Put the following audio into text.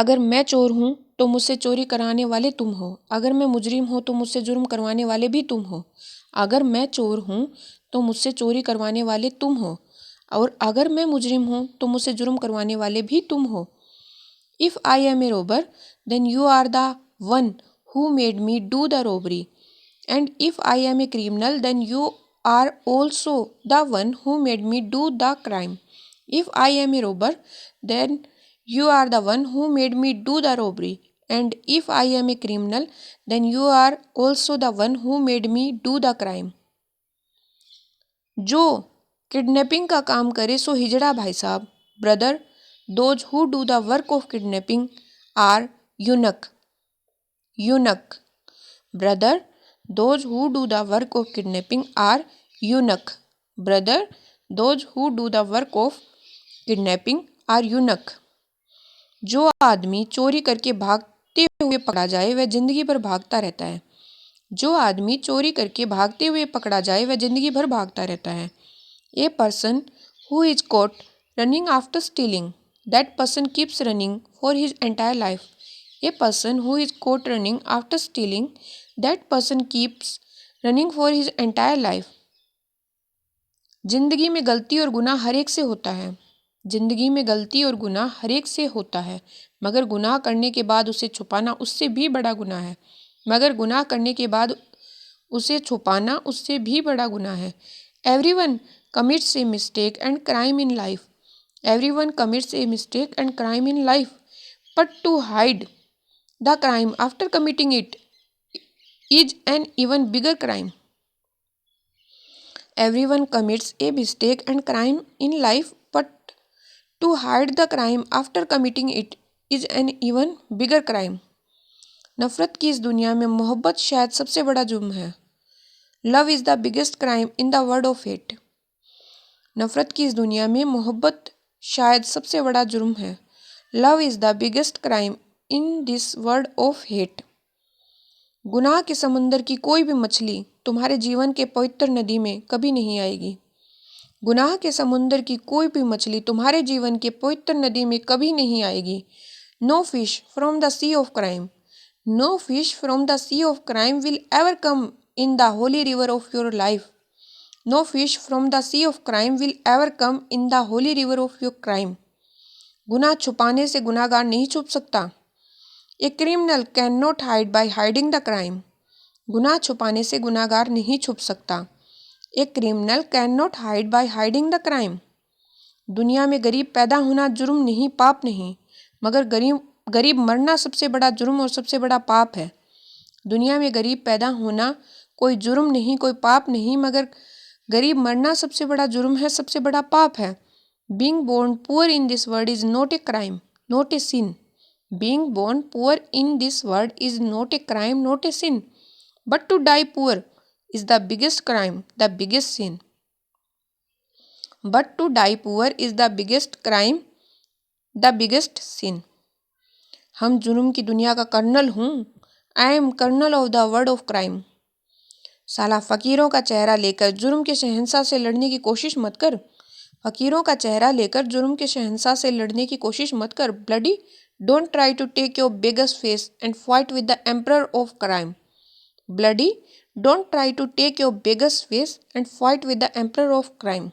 अगर मैं चोर हूँ तो मुझसे चोरी कराने वाले तुम हो। अगर मैं मुजरिम हूँ तो मुझसे जुर्म करवाने वाले भी तुम हो। अगर मैं चोर हूँ तो मुझसे चोरी करवाने वाले तुम हो, और अगर मैं मुजरिम हूँ तो मुझसे जुर्म करवाने वाले भी तुम हो। If I am a robber, then you are the one who made me do the robbery. And if I am a criminal, then you are also the one who made me do the crime. If I am a robber, then you are the one who made me do the robbery. And if I am a criminal, then you are also the one who made me do the crime. जो kidnapping का काम करे सो हिजड़ा भाई साहब, brother. Those who do the work of kidnapping are eunuch. Eunuch. Brother, those who do the work of kidnapping are eunuch. Brother, those who do the work of kidnapping are eunuch. जो आदमी चोरी करके भागते हुए पकड़ा जाए वह जिंदगी भर भागता रहता है। जो आदमी चोरी करके भागते हुए पकड़ा जाए वह जिंदगी भर भागता रहता है। A person who is caught running after stealing, that person keeps running for his entire life. A person who is caught running after stealing, that person keeps running for his entire life. जिंदगी में गलती और गुनाह हर एक से होता है। जिंदगी में गलती और गुनाह हर एक से होता है, मगर गुनाह करने के बाद उसे छुपाना उससे भी बड़ा गुनाह है। मगर गुनाह करने के बाद उसे छुपाना उससे भी बड़ा गुनाह है। Everyone commits a mistake and crime in life. Everyone commits a mistake and crime in life. But to hide the crime after committing it is an even bigger crime. Everyone commits a mistake and crime in life, but to hide the crime after committing it is an even bigger crime. नफरत की इस दुनिया में मोहब्बत शायद सबसे बड़ा जुर्म है। Love is the biggest crime in the world of hate. नफरत की इस दुनिया में मोहब्बत शायद सबसे बड़ा जुर्म है। Love is the biggest crime in this world of hate. गुनाह के समंदर की कोई भी मछली तुम्हारे जीवन के पवित्र नदी में कभी नहीं आएगी। गुनाह के समुंदर की कोई भी मछली तुम्हारे जीवन के पवित्र नदी में कभी नहीं आएगी। No fish from the sea of crime. No fish from the sea of crime will ever come in the holy river of your life. No fish from the sea of crime will ever come in the holy river of your crime. गुनाह छुपाने से गुनाहगार नहीं छुप सकता। A criminal cannot hide by hiding the crime. गुनाह छुपाने से गुनाहगार नहीं छुप सकता। A criminal cannot hide by hiding the crime. दुनिया में गरीब पैदा होना जुर्म नहीं, पाप नहीं, मगर गरीब मरना सबसे बड़ा जुर्म और सबसे बड़ा पाप है। दुनिया में गरीब पैदा होना कोई जुर्म नहीं, कोई पाप नहीं, मगर गरीब मरना सबसे बड़ा जुर्म है, सबसे बड़ा पाप है। Being born poor in this world is not a crime, not a sin. Being born poor in this world is not a crime, not a sin. But to die poor is the biggest crime, the biggest sin. But to die poor is the biggest crime, the biggest sin. हम जुर्म की दुनिया का colonel हूँ। I am colonel of the world of crime. साला फ़कीरों का चेहरा लेकर जुर्म के शहंशाह से लड़ने की कोशिश मत कर। फ़कीरों का चेहरा लेकर जुर्म के शहंशाह से लड़ने की कोशिश मत कर। Bloody, don't try to take your biggest face and fight with the emperor of crime. Bloody, don't try to take your biggest face and fight with the emperor of crime.